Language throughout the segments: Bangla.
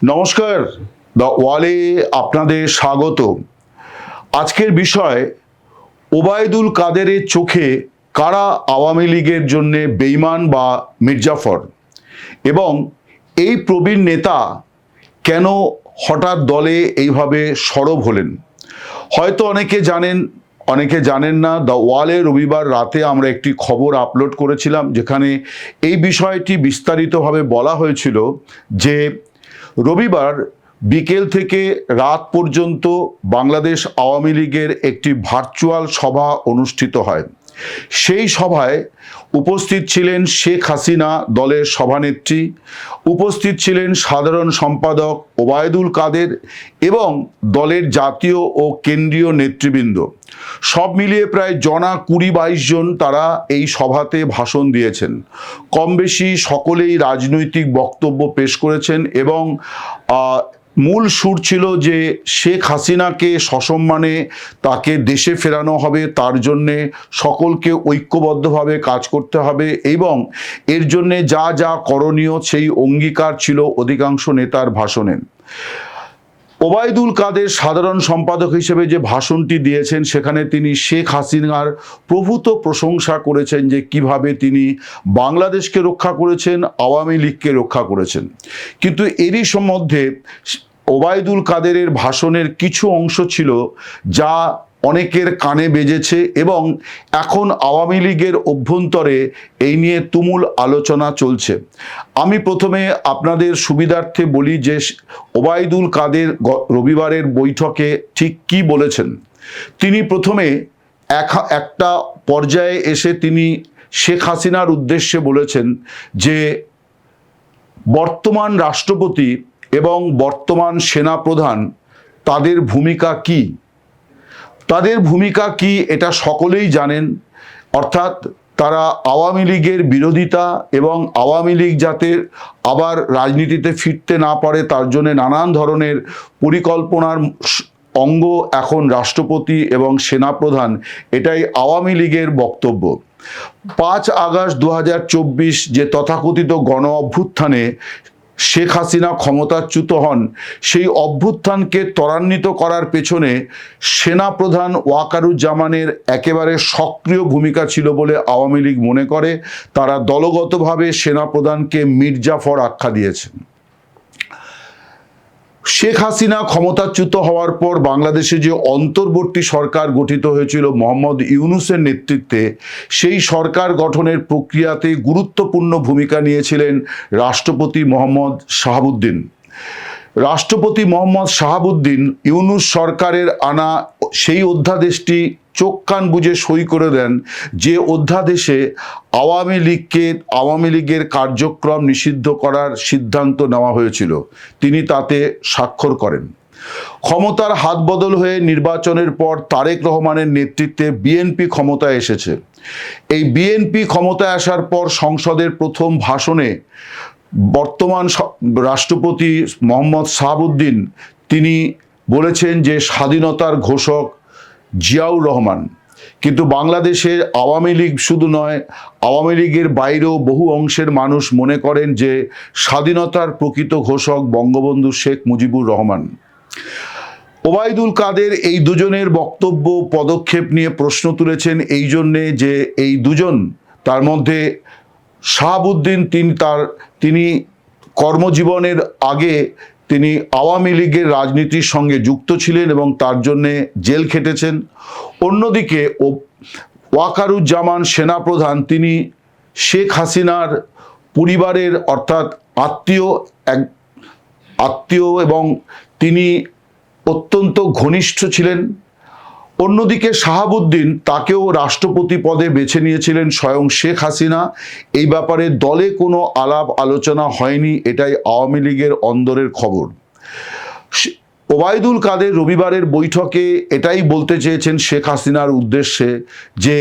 নমস্কার, দ্য ওয়ালে আপনাদের স্বাগত। আজকের বিষয় ওবায়দুল কাদেরের চোখে কারা আওয়ামী লীগের জন্য বেঈমান বা মির্জাফর, এবং এই প্রবীণ নেতা কেন হঠাৎ দলে এইভাবে সরব হলেন। হয়তো অনেকে জানেন, অনেকে জানেন না। দ্য ওয়ালে রবিবার রাতে আমরা একটি খবর আপলোড করেছিলাম, যেখানে এই বিষয়টি বিস্তারিতভাবে বলা হয়েছিল যে রবিবার বিকেল থেকে রাত পর্যন্ত বাংলাদেশ আওয়ামী লীগের একটি ভার্চুয়াল সভা অনুষ্ঠিত হয়। সেই সভায় উপস্থিত ছিলেন শেখ হাসিনা দলের সভানেত্রী, উপস্থিত ছিলেন সাধারণ সম্পাদক ওবায়দুল কাদের এবং দলের জাতীয় ও কেন্দ্রীয় নেতৃবৃন্দ। সব মিলিয়ে প্রায় 20-22 জন তারা এই সভাতে ভাষণ দিয়েছেন। কম বেশি সকলেই রাজনৈতিক বক্তব্য পেশ করেছেন এবং মূল সুর ছিল যে শেখ হাসিনাকে সসম্মানে তাকে দেশে ফেরানো হবে, তার জন্যে সকলকে ঐক্যবদ্ধভাবে কাজ করতে হবে এবং এর জন্যে যা যা করণীয় সেই অঙ্গীকার ছিল অধিকাংশ নেতার ভাষণে। ওবায়দুল কাদের সাধারণ সম্পাদক হিসেবে যে ভাষণটি দিয়েছেন, সেখানে তিনি শেখ হাসিনার প্রভূত প্রশংসা করেছেন যে কিভাবে তিনি বাংলাদেশকে রক্ষা করেছেন, আওয়ামী লীগকে রক্ষা করেছেন। কিন্তু এরই মধ্যে ওবায়দুল কাদেরের ভাষণের কিছু অংশ ছিল যা অনেকের কানে বেজেছে এবং এখন আওয়ামী লীগের অভ্যন্তরে এই নিয়ে তুমুল আলোচনা চলছে। আমি প্রথমে আপনাদের সুবিধার্থে বলি যে ওবায়দুল কাদের রবিবারের বৈঠকে ঠিক কি বলেছেন। তিনি প্রথমে একটা পর্যায়ে এসে তিনি শেখ হাসিনার উদ্দেশ্যে বলেছেন যে বর্তমান রাষ্ট্রপতি এবং বর্তমান সেনাপ্রধান তাদের ভূমিকা কি, তাদের ভূমিকা কি এটা সকলেই জানেন। অর্থাৎ তারা আওয়ামী লীগের বিরোধিতা এবং আওয়ামী লীগ যাতে আবার রাজনীতিতে ফিরতে না পারে তার জন্য নানান ধরনের পরিকল্পনার অঙ্গ এখন রাষ্ট্রপতি এবং সেনাপ্রধান, এটাই আওয়ামী লীগের বক্তব্য। 5 আগস্ট 2024 যে তথাকথিত গণ অভ্যুত্থানে শেখ হাসিনা ক্ষমতাচ্যুত হন, সেই অভ্যুত্থানকে ত্বরান্বিত করার পেছনে সেনাপ্রধান ওয়াকারুজ্জামানের একেবারে সক্রিয় ভূমিকা ছিল বলে আওয়ামী লীগ মনে করে। তারা দলগতভাবে সেনাপ্রধানকে মির্জাফর আখ্যা দিয়েছেন। শেখ হাসিনা ক্ষমতাচ্যুত হওয়ার পর বাংলাদেশে যে অন্তর্বর্তী সরকার গঠিত হয়েছিল মোহাম্মদ ইউনূসের নেতৃত্বে, সেই সরকার গঠনের প্রক্রিয়াতে গুরুত্বপূর্ণ ভূমিকা নিয়েছিলেন রাষ্ট্রপতি মোহাম্মদ শাহাবুদ্দিন। রাষ্ট্রপতি মোহাম্মদ শাহাবুদ্দিন ইউনূস সরকারের আনা সেই অধ্যাদেশটি চোখ কান বুজে সই করে দেন, যে অধ্যাদেশে আওয়ামী লীগের কার্যক্রম নিষিদ্ধ করার সিদ্ধান্ত নেওয়া হয়েছিল। তিনি তাতে স্বাক্ষর করেন। ক্ষমতার হাত বদল হয়ে নির্বাচনের পর তারেক রহমানের নেতৃত্বে বিএনপি ক্ষমতায় এসেছে। এই বিএনপি ক্ষমতায় আসার পর সংসদের প্রথম ভাষণে বর্তমান রাষ্ট্রপতি মোহাম্মদ শাহাবুদ্দিন তিনি বলেছেন যে স্বাধীনতার ঘোষক জিয়াউর রহমান। কিন্তু বাংলাদেশের আওয়ামী লীগ শুধু নয়, আওয়ামী লীগের বাইরেও বহু অংশের মানুষ মনে করেন যে স্বাধীনতার প্রকৃত ঘোষক বঙ্গবন্ধু শেখ মুজিবুর রহমান। ওবায়দুল কাদের এই দুজনের বক্তব্য পদক্ষেপ নিয়ে প্রশ্ন তুলেছেন এই জন্যে যে এই দুজন, তার মধ্যে শাহাবুদ্দিন তিনি কর্মজীবনের আগে তিনি আওয়ামী লীগের রাজনীতির সঙ্গে যুক্ত ছিলেন এবং তার জন্যে জেল খেটেছেন। অন্যদিকে ওয়াকারুজ্জামান সেনাপ্রধান, তিনি শেখ হাসিনার পরিবারের অর্থাৎ আত্মীয় এবং তিনি অত্যন্ত ঘনিষ্ঠ ছিলেন। অন্যদিকে শাহাবুদ্দিন, তাকেও রাষ্ট্রপতি পদে বেছে নিয়েছিলেন স্বয়ং শেখ হাসিনা। এই ব্যাপারে দলে কোনো আলাপ আলোচনা হয়নি, এটাই আওয়ামী লীগের অন্দরের খবর। ওবায়দুল কাদের রবিবারের বৈঠকে এটাই বলতে চেয়েছেন শেখ হাসিনার উদ্দেশ্যে যে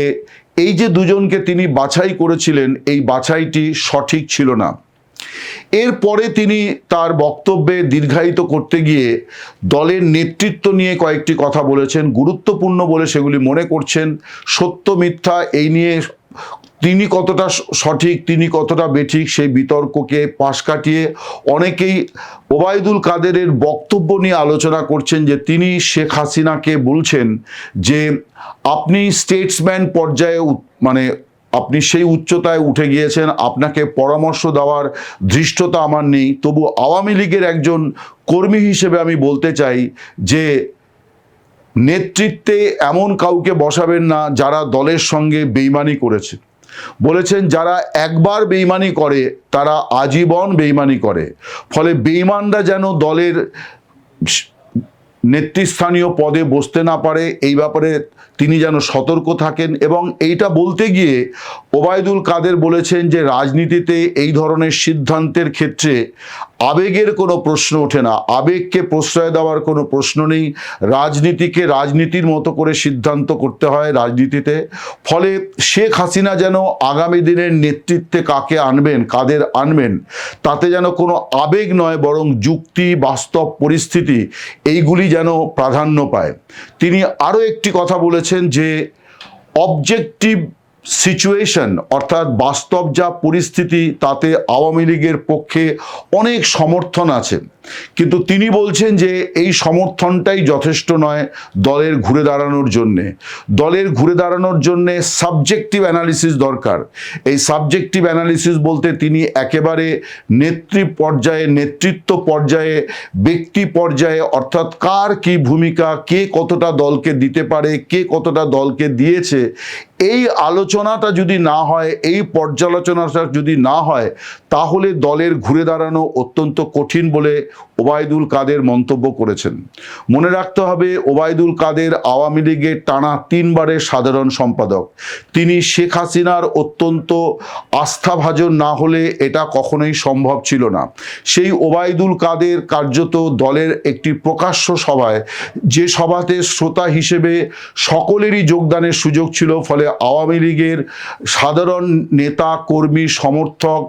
এই যে দুজনকে তিনি বাছাই করেছিলেন, এই বাছাইটি সঠিক ছিল না। এরপরে তিনি তার বক্তব্যে দীর্ঘায়িত করতে গিয়ে দলের নেতৃত্ব নিয়ে কয়েকটি কথা বলেছেন, গুরুত্বপূর্ণ বলে সেগুলি মনে করছেন। সত্য মিথ্যা এই নিয়ে তিনি কতটা সঠিক, তিনি কতটা বেঠিক, সেই বিতর্ককে পাশ কাটিয়ে অনেকেই ওবায়দুল কাদেরের বক্তব্য নিয়ে আলোচনা করছেন যে তিনি শেখ হাসিনাকে বলছেন যে আপনি স্টেটসম্যান পর্যায়ে মানে আপনি সেই উচ্চতায় উঠে গিয়েছেন, আপনাকে পরামর্শ দেওয়ার ধৃষ্টতা আমার নেই। তবু আওয়ামী লীগের একজন কর্মী হিসেবে আমি বলতে চাই যে নেতৃত্বে এমন কাউকে বসাবেন না যারা দলের সঙ্গে বেইমানি করেছে। বলেছেন যারা একবার বেইমানি করে তারা আজীবন বেইমানি করে, ফলে বেইমানরা যেন দলের নেতৃস্থানীয় পদে বসতে না পারে এই ব্যাপারে তিনি যেন সতর্ক থাকেন। এবং এইটা বলতে গিয়ে ওবায়দুল কাদের বলেছেন যে রাজনীতিতে এই ধরনের সিদ্ধান্তের ক্ষেত্রে আবেগের কোনো প্রশ্ন ওঠে না, আবেগকে প্রশ্রয় দেওয়ার কোনো প্রশ্ন নেই, রাজনীতিকে রাজনীতির মতো করে সিদ্ধান্ত করতে হয় রাজনীতিতে। ফলে শেখ হাসিনা যেন আগামী দিনের নেতৃত্বে কাকে আনবেন, কাদের আনবেন, তাতে যেন কোনো আবেগ নয় বরং যুক্তি, বাস্তব পরিস্থিতি এইগুলি যেন প্রাধান্য পায়। তিনি আরও একটি কথা বলেছেন যে অবজেক্টিভ সিচুয়েশন অর্থাৎ বাস্তব যা পরিস্থিতি তাতে আওয়ামী লীগের পক্ষে অনেক সমর্থন আছে, কিন্তু তিনি বলছেন যে এই সমর্থনটাই যথেষ্ট নয় দলের ঘুরে দাঁড়ানোর জন্যে। দলের ঘুরে দাঁড়ানোর জন্যে সাবজেক্টিভ অ্যানালিসিস দরকার। এই সাবজেক্টিভ অ্যানালিসিস বলতে তিনি একেবারে নেতৃত্ব পর্যায়ে, ব্যক্তি পর্যায়ে, অর্থাৎ কার কি ভূমিকা, কে কতটা দলকে দিতে পারে, কে কতটা দলকে দিয়েছে, এই আলোচনাটা যদি না হয়, এই পর্যালোচনাটা যদি না হয়, তাহলে দলের ঘুরে দাঁড়ানো অত্যন্ত কঠিন বলে ওবায়দুল কাদের মন্তব্য করেছেন। মনে রাখতে হবে ওবায়দুল কাদের আওয়ামী লীগের টানা 3 বারের সাধারণ সম্পাদক। তিনি শেখ হাসিনার অত্যন্ত আস্থাভাজন না হলে এটা কখনোই সম্ভব ছিল না। সেই ওবায়দুল কাদের কার্যত দলের একটি প্রকাশ্য সভায়, যে সভাতে শ্রোতা হিসেবে সকলেরই যোগদানের সুযোগ ছিল, ফলে আওয়ামী লীগের সাধারণ নেতা কর্মী সমর্থক,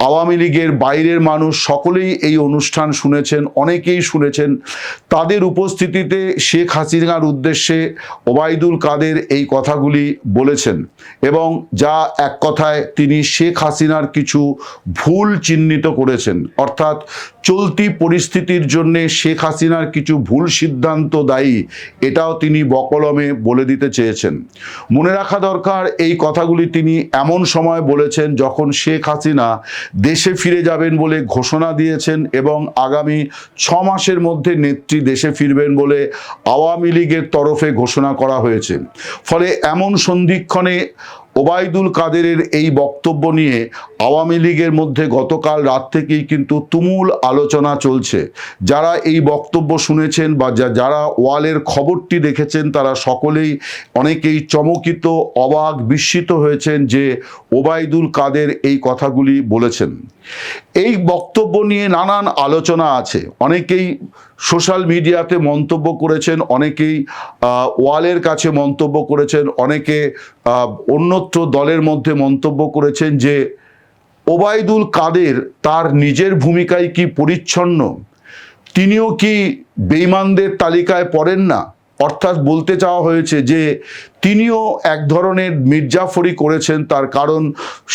আওয়ামী লীগের বাইরের মানুষ সকলেই এই অনুষ্ঠান শুনেছেন, অনেকেই শুনেছেন। তাদের উপস্থিতিতে শেখ হাসিনার উদ্দেশ্যে ওবায়দুল কাদের এই কথাগুলি বলেছেন এবং যা এক কথায় তিনি শেখ হাসিনার কিছু ভুল চিহ্নিত করেছেন, অর্থাৎ চলতি পরিস্থিতির জন্য শেখ হাসিনার কিছু ভুল সিদ্ধান্ত দায়ী, এটাও তিনি বকলমে বলে দিতে চেয়েছেন। মনে রাখা দরকার এই কথাগুলি তিনি এমন সময় বলেছেন যখন শেখ হাসিনা দেশে ফিরে যাবেন বলে ঘোষণা দিয়েছেন এবং আগামী 6 মাসের মধ্যে নেত্রী দেশে ফিরবেন বলে আওয়ামী লীগের তরফে ঘোষণা করা হয়েছে। ফলে এমন সন্ধিক্ষণে ওবায়দুল কাদেরের এই বক্তব্য নিয়ে আওয়ামী লীগের মধ্যে গতকাল রাত থেকেই কিন্তু তুমুল আলোচনা চলছে। যারা এই বক্তব্য শুনেছেন বা যারা ওয়ালের খবরটি দেখেছেন তারা সকলেই অনেকেই চমকিত, অবাক, বিস্মিত হয়েছেন যে ওবায়দুল কাদের এই কথাগুলি বলেছেন। এই বক্তব্য নিয়ে নানান আলোচনা আছে, অনেকেই সোশ্যাল মিডিয়াতে মন্তব্য করেছেন, অনেকেই ওয়ালের কাছে মন্তব্য করেছেন, অনেকে অন্যত্র দলের মধ্যে মন্তব্য করেছেন যে ওবায়দুল কাদের তার নিজের ভূমিকায় কি পরিচ্ছন্ন, তিনিও কি বেঈমানদের তালিকায় পড়েন না। অর্থাৎ বলতে চাওয়া হয়েছে যে তিনিও এক ধরনের মির্জাফরি করেছেন, তার কারণ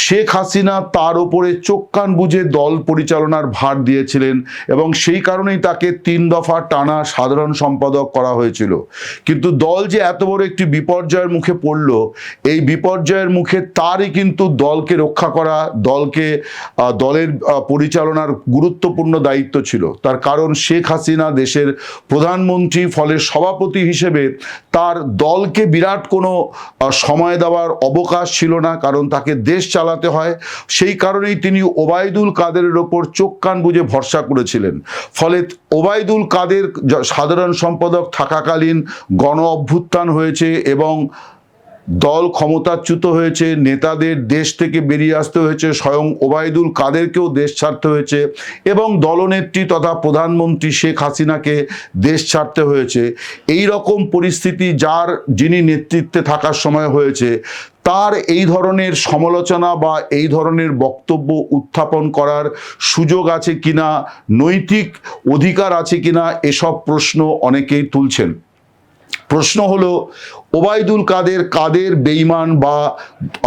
শেখ হাসিনা তার উপরে চোখ কান বুজে দল পরিচালনার ভার দিয়েছিলেন এবং সেই কারণেই তাকে 3 দফা টানা সাধারণ সম্পাদক করা হয়েছিল। কিন্তু দল যে এত বড় একটি বিপর্যয়ের মুখে পড়ল, এই বিপর্যয়ের মুখে তারই কিন্তু দলকে রক্ষা করা, দলের পরিচালনার গুরুত্বপূর্ণ দায়িত্ব ছিল। তার কারণ শেখ হাসিনা দেশের প্রধানমন্ত্রী, ফলে সভাপতি হিসেবে তার দলকে বিরাট কোনো সময় দেওয়ার অবকাশ ছিল না, কারণ তাকে দেশ চালাতে হয়। সেই কারণেই তিনি ওবায়দুল কাদেরের ওপর চোখ কান বুজে ভরসা করেছিলেন। ফলে ওবায়দুল কাদের সাধারণ সম্পাদক থাকাকালীন গণ অভ্যুত্থান হয়েছে এবং দল ক্ষমতাচ্যুত হয়েছে, নেতাদের দেশ থেকে বেরিয়ে আসতে হয়েছে, স্বয়ং ওবায়দুল কাদেরকেও দেশ ছাড়তে হয়েছে এবং দলনেত্রী তথা প্রধানমন্ত্রী শেখ হাসিনাকে দেশ ছাড়তে হয়েছে। এই রকম পরিস্থিতি যিনি নেতৃত্বে থাকার সময় হয়েছে, তার এই ধরনের সমালোচনা বা এই ধরনের বক্তব্য উত্থাপন করার সুযোগ আছে কিনা, নৈতিক অধিকার আছে কিনা, এসব প্রশ্ন অনেকেই তুলছেন। প্রশ্ন হলো, ওবায়দুল কাদের বেঈমান বা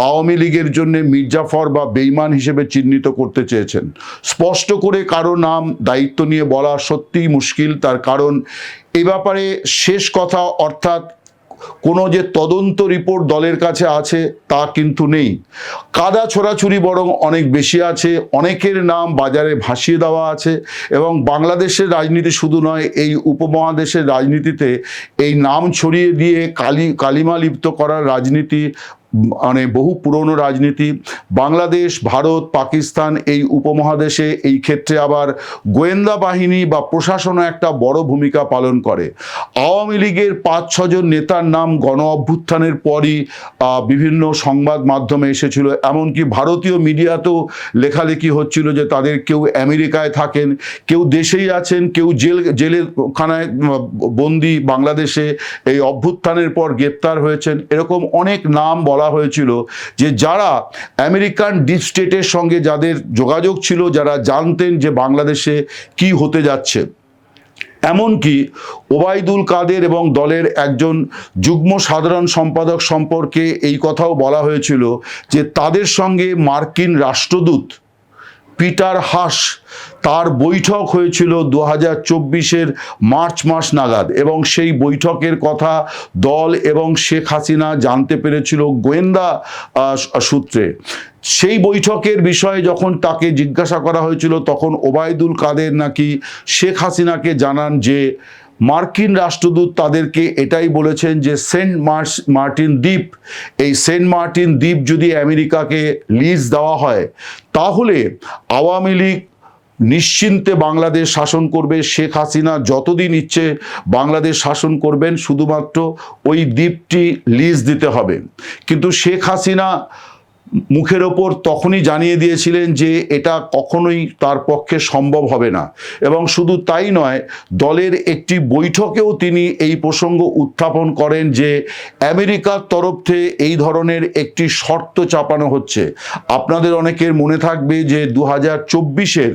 আওয়ামী লীগের জন্য মির্জাফর বা বেঈমান হিসেবে চিহ্নিত করতে চেয়েছেন? স্পষ্ট করে কারো নাম দায়িত্ব নিয়ে বলা সত্যিই মুশকিল। তার কারণ এ ব্যাপারে শেষ কথা অর্থাৎ কোনো যে তদন্ত রিপোর্ট দলের কাছে আছে তা কিন্তু নেই। কাদা ছোড়াছুরি বরং অনেক বেশি আছে। অনেকের নাম বাজারে ভাসিয়ে দেওয়া আছে এবং বাংলাদেশের রাজনীতি শুধু নয়, এই উপমহাদেশের রাজনীতিতে এই নাম ছড়িয়ে দিয়ে কালিমা লিপ্ত করার রাজনীতি মানে বহু পুরনো রাজনীতি। বাংলাদেশ, ভারত, পাকিস্তান এই উপমহাদেশে এই ক্ষেত্রে আবার গোয়েন্দা বাহিনী বা প্রশাসনও একটা বড় ভূমিকা পালন করে। আওয়ামী লীগের 5-6 জন নেতার নাম গণ অভ্যুত্থানের পরই বিভিন্ন সংবাদ মাধ্যমে এসেছিল, এমনকি ভারতীয় মিডিয়াতেও লেখালেখি হচ্ছিল যে তাদের কেউ আমেরিকায় থাকেন, কেউ দেশেই আছেন, কেউ জেলখানায় বন্দি বাংলাদেশে এই অভ্যুত্থানের পর গ্রেপ্তার হয়েছেন। এরকম অনেক নাম বলা হয়েছিল যে যারা আমেরিকান ডিপ স্টেটের সঙ্গে যাদের যোগাযোগ ছিল, যারা জানতেন যে বাংলাদেশে কি হতে যাচ্ছে। এমনকি ওবায়দুল কাদের এবং দলের একজন যুগ্ম সাধারণ সম্পাদক সম্পর্কে এই কথাও বলা হয়েছিল যে তাদের সঙ্গে মার্কিন রাষ্ট্রদূত পিটার হাস তার বৈঠক হয়েছিল 2024-এর মার্চ মাস নাগাদ এবং সেই বৈঠকের কথা দল এবং শেখ হাসিনা জানতে পেরেছিল গোয়েন্দা সূত্রে। সেই বৈঠকের বিষয়ে যখন তাকে জিজ্ঞাসা করা হয়েছিল তখন ওবায়দুল কাদের নাকি শেখ হাসিনাকে জানান যে মার্কিন রাষ্ট্রদূত তাদেরকে এটাই বলেছেন যে সেন্ট মার্টিন দ্বীপ, এই সেন্ট মার্টিন দ্বীপ যদি আমেরিকাকে লিজ দেওয়া হয় তাহলে আওয়ামী লীগ নিশ্চিন্তে বাংলাদেশ শাসন করবে। শেখ হাসিনা যতদিন ইচ্ছে বাংলাদেশ শাসন করবেন, শুধুমাত্র ওই দ্বীপটি লিজ দিতে হবে। কিন্তু শেখ হাসিনা মুখের ওপর তখনই জানিয়ে দিয়েছিলেন যে এটা কখনোই তার পক্ষে সম্ভব হবে না। এবং শুধু তাই নয়, দলের একটি বৈঠকেও তিনি এই প্রসঙ্গ উত্থাপন করেন যে আমেরিকার তরফ থেকে এই ধরনের একটি শর্ত চাপানো হচ্ছে। আপনাদের অনেকের মনে থাকবে যে 2024-এর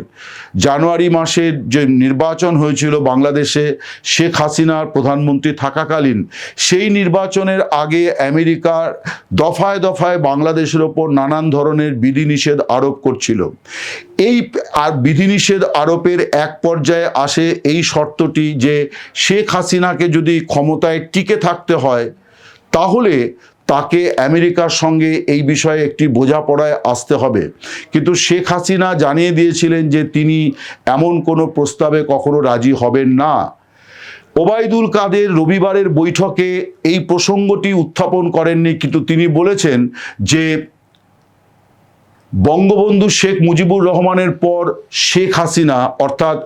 জানুয়ারি মাসের যে নির্বাচন হয়েছিল বাংলাদেশে শেখ হাসিনার প্রধানমন্ত্রী থাকাকালীন, সেই নির্বাচনের আগে আমেরিকার দফায় দফায় বাংলাদেশের ওপর নানান ধরনের বিধিনিষেধ আরোপ করছিল। এই বিধিনিষেধ আরোপের এক পর্যায়ে আসে এই শর্তটি যে শেখ হাসিনাকে যদি ক্ষমতায় টিকে থাকতে হয় তাহলে তাকে আমেরিকার সঙ্গে এই বিষয়ে একটি বোঝাপড়ায় আসতে হবে। কিন্তু শেখ হাসিনা জানিয়ে দিয়েছিলেন যে তিনি এমন কোনো প্রস্তাবে কখনো রাজি হবেন না। ওবায়দুল কাদের রবিবারের বৈঠকে এই প্রসঙ্গটি উত্থাপন করেননি, কিন্তু তিনি বলেছেন যে বঙ্গবন্ধু শেখ মুজিবুর রহমানের পর শেখ হাসিনা অর্থাৎ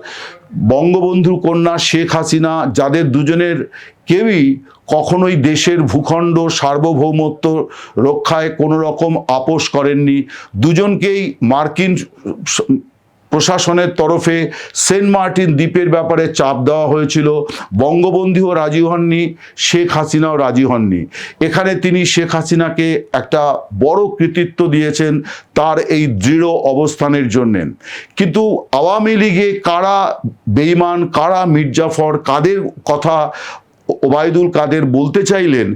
বঙ্গবন্ধুর কন্যা শেখ হাসিনা, যাদের দুজনের কেউই কখনোই দেশের ভূখণ্ড সার্বভৌমত্ব রক্ষায় কোনো রকম আপোষ করেননি, দুজনকেই মার্কিন প্রশাসনের তরফে সেন্ট মার্টিন দ্বীপের ব্যাপারে চাপ দেওয়া হয়েছিল। বঙ্গবন্ধুও রাজি হননি, শেখ হাসিনাও রাজি হননি। এখানে তিনি শেখ হাসিনাকে একটা বড় কৃতিত্ব দিয়েছেন তার এই দৃঢ় অবস্থানের জন্যে। কিন্তু আওয়ামী লীগে কারা বেঈমান, কারা মির্জাফর, কাদের কথা ওবায়দুল কাদের বলতে চাইলেন,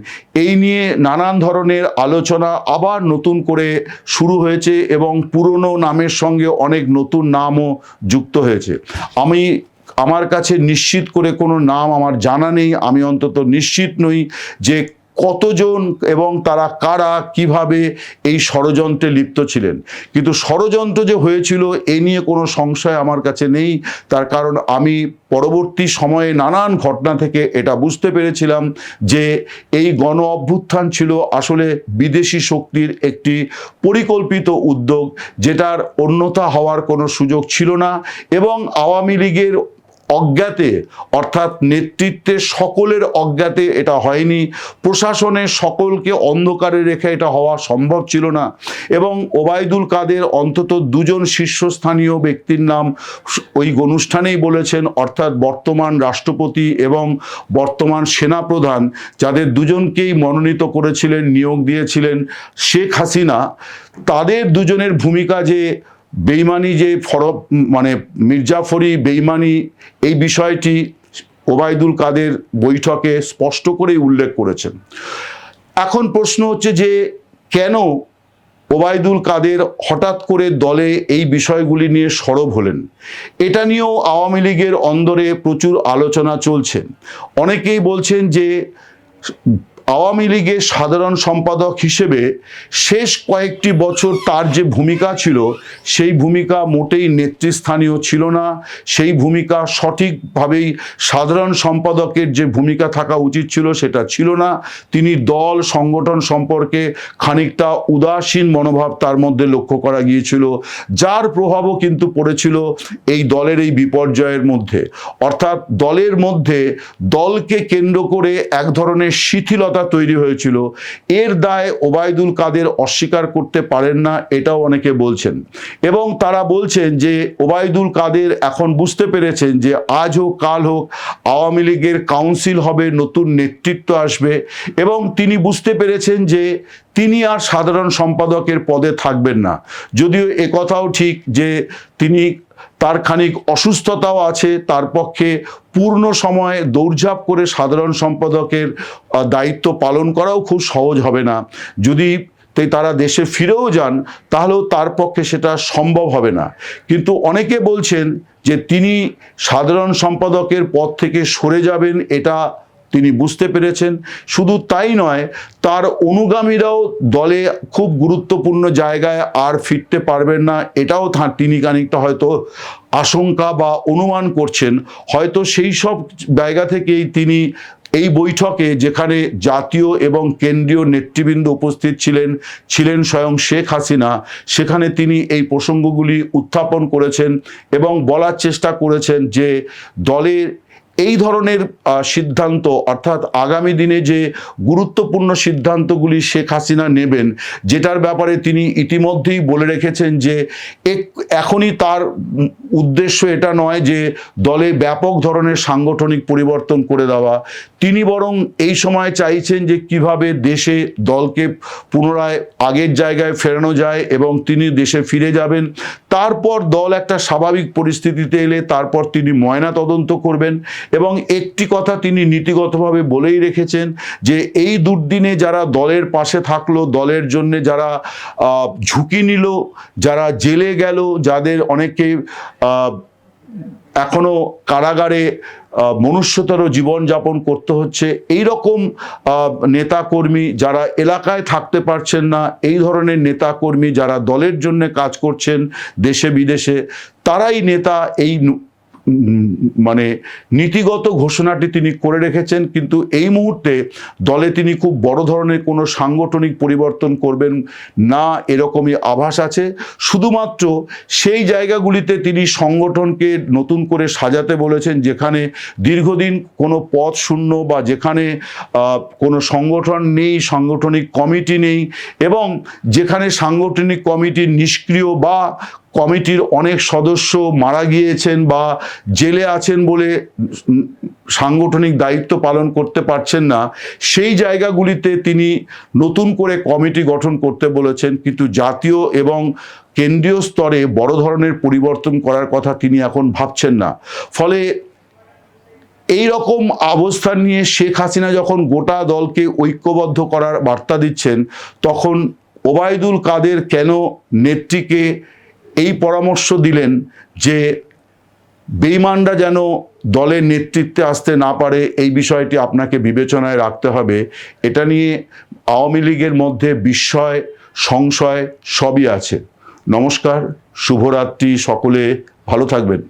এই নিয়ে নানান ধরনের আলোচনা আবার নতুন করে শুরু হয়েছে এবং পুরনো নামের সঙ্গে অনেক নতুন নামও যুক্ত হয়েছে। আমার কাছে নিশ্চিত করে কোনো নাম আমার জানা নেই, আমি অন্তত নিশ্চিত নই যে কতজন এবং তারা কারা কিভাবে এই ষড়যন্ত্রে লিপ্ত ছিলেন। কিন্তু ষড়যন্ত্র যে হয়েছিল এ নিয়ে কোনো সংশয় আমার কাছে নেই, তার কারণ আমি পরবর্তী সময়ে নানান ঘটনা থেকে এটা বুঝতে পেরেছিলাম যে এই গণ অভ্যুত্থান ছিল আসলে বিদেশি শক্তির একটি পরিকল্পিত উদ্যোগ, যেটার অন্যথা হওয়ার কোনো সুযোগ ছিল না। এবং আওয়ামী লীগের অজ্ঞাতে অর্থাৎ নেতৃত্বের সকলের অজ্ঞাতে এটা হয়নি, প্রশাসনের সকলকে অন্ধকারে রেখে এটা হওয়া সম্ভব ছিল না। এবং ওবায়দুল কাদের অন্তত দুজন শীর্ষস্থানীয় ব্যক্তির নাম ওই অনুষ্ঠানেই বলেছেন, অর্থাৎ বর্তমান রাষ্ট্রপতি এবং বর্তমান সেনাপ্রধান, যাদের দুজনকেই মনোনীত করেছিলেন, নিয়োগ দিয়েছিলেন শেখ হাসিনা, তাদের দুজনের ভূমিকা যে বেইমানি, যে মির্জাফরি বেইমানি, এই বিষয়টি ওবায়দুল কাদের বৈঠকে স্পষ্ট করেই উল্লেখ করেছেন। এখন প্রশ্ন হচ্ছে যে কেন ওবায়দুল কাদের হঠাৎ করে দলে এই বিষয়গুলি নিয়ে সরব হলেন? এটা নিয়েও আওয়ামী লীগের অন্দরে প্রচুর আলোচনা চলছে। অনেকেই বলছেন যে আওয়ামী লীগের সাধারণ সম্পাদক হিসেবে শেষ কয়েকটি বছর তার যে ভূমিকা ছিল সেই ভূমিকা মোটেই নেতৃস্থানীয় ছিল না। সেই ভূমিকা সঠিকভাবেই সাধারণ সম্পাদকের যে ভূমিকা থাকা উচিত ছিল সেটা ছিল না। তিনি দল সংগঠন সম্পর্কে খানিকটা উদাসীন মনোভাব তার মধ্যে লক্ষ্য করা গিয়েছিল, যার প্রভাবও কিন্তু পড়েছিল এই দলের এই বিপর্যয়ের মধ্যে। অর্থাৎ দলের মধ্যে দলকে কেন্দ্র করে এক ধরনের শিথিলতা তৈরি হয়েছিল। এর দায় ওবায়দুল কাদের অস্বীকার করতে পারেন না, এটাও অনেকে বলছেন। এবং তারা বলছেন যে ওবায়দুল কাদের এখন বুঝতে পেরেছেন যে আজ হোক কাল হোক আওয়ামী লীগের কাউন্সিল হবে, নতুন নেতৃত্ব আসবে, এবং তিনি বুঝতে পেরেছেন যে তিনি আর সাধারণ সম্পাদকের পদে থাকবেন না। যদিও একথাও ঠিক যে তিনি তার খানিক অসুস্থতাও আছে, তার পক্ষে পূর্ণ সময়ে দৌড়ঝাঁপ করে সাধারণ সম্পাদকের দায়িত্ব পালন করাও খুব সহজ হবে না। যদি তারা দেশে ফিরেও যান তাহলেও তার পক্ষে সেটা সম্ভব হবে না। কিন্তু অনেকে বলছেন যে তিনি সাধারণ সম্পাদকের পদ থেকে সরে যাবেন, এটা তিনি বুঝতে পেরেছেন। শুধু তাই নয়, তার অনুগামীরাও দলে খুব গুরুত্বপূর্ণ জায়গায় আর ফিরতে পারবেন না, এটাও তিনি খানিকটা হয়তো আশঙ্কা বা অনুমান করছেন। হয়তো সেই সব জায়গা থেকেই তিনি এই বৈঠকে, যেখানে জাতীয় এবং কেন্দ্রীয় নেতৃবৃন্দ উপস্থিত ছিলেন স্বয়ং শেখ হাসিনা, সেখানে তিনি এই প্রসঙ্গগুলি উত্থাপন করেছেন এবং বলার চেষ্টা করেছেন যে দলের এই ধরনের সিদ্ধান্ত, অর্থাৎ আগামী দিনে যে গুরুত্বপূর্ণ সিদ্ধান্তগুলি শেখ হাসিনা নেবেন, যেটার ব্যাপারে তিনি ইতিমধ্যেই বলে রেখেছেন যে এখনই তার উদ্দেশ্য এটা নয় যে দলে ব্যাপক ধরনের সাংগঠনিক পরিবর্তন করে দেওয়া। তিনি বরং এই সময় চাইছেন যে কিভাবে দেশে দলকে পুনরায় আগের জায়গায় ফেরানো যায়, এবং তিনি দেশে ফিরে যাবেন। তারপর দল একটা স্বাভাবিক পরিস্থিতিতে এলে তারপর তিনি ময়না তদন্ত করবেন। এবং একটি কথা তিনি নীতিগতভাবে বলেই রেখেছেন যে এই দুর্দিনে যারা দলের পাশে থাকলো, দলের জন্য যারা ঝুঁকি নিল, যারা জেলে গেল, যাদের অনেকে এখনো কারাগারে মনুষ্যতর জীবনযাপন করতে হচ্ছে, এই রকম নেতাকর্মী যারা এলাকায় থাকতে পারছেন না, এই ধরনের নেতাকর্মী যারা দলের জন্য কাজ করছেন দেশে বিদেশে, তারাই নেতা, এই মানে নীতিগত ঘোষণাটি তিনি করে রেখেছেন। কিন্তু এই মুহূর্তে দলে তিনি খুব বড় ধরনের কোনো সাংগঠনিক পরিবর্তন করবেন না এরকমই আভাস আছে। শুধুমাত্র সেই জায়গাগুলিতে তিনি সংগঠনকে নতুন করে সাজাতে বলেছেন যেখানে দীর্ঘদিন কোনো পদ শূন্য, বা যেখানে কোনো সংগঠন নেই, সাংগঠনিক কমিটি নেই, এবং যেখানে সাংগঠনিক কমিটি নিষ্ক্রিয় বা কমিটির অনেক সদস্য মারা গিয়েছেন বা জেলে আছেন বলে সাংগঠনিক দায়িত্ব পালন করতে পারছেন না, সেই জায়গাগুলিতে তিনি নতুন করে কমিটি গঠন করতে বলেছেন। কিন্তু জাতীয় এবং কেন্দ্রীয় স্তরে বড় ধরনের পরিবর্তন করার কথা তিনি এখন ভাবছেন না। ফলে এই রকম অবস্থান নিয়ে শেখ হাসিনা যখন গোটা দলকে ঐক্যবদ্ধ করার বার্তা দিচ্ছেন, তখন ওবায়দুল কাদের কেন নেত্রীকে এই পরামর্শ দিলেন যে বেঈমানরা যেন দলের নেতৃত্বে আসতে না পারে, এই বিষয়টি আপনাকে বিবেচনায় রাখতে হবে। এটা নিয়ে আওয়ামী লীগের মধ্যে বিস্ময়, সংশয় সবই আছে। নমস্কার, শুভরাত্রি, সকলে ভালো থাকবেন।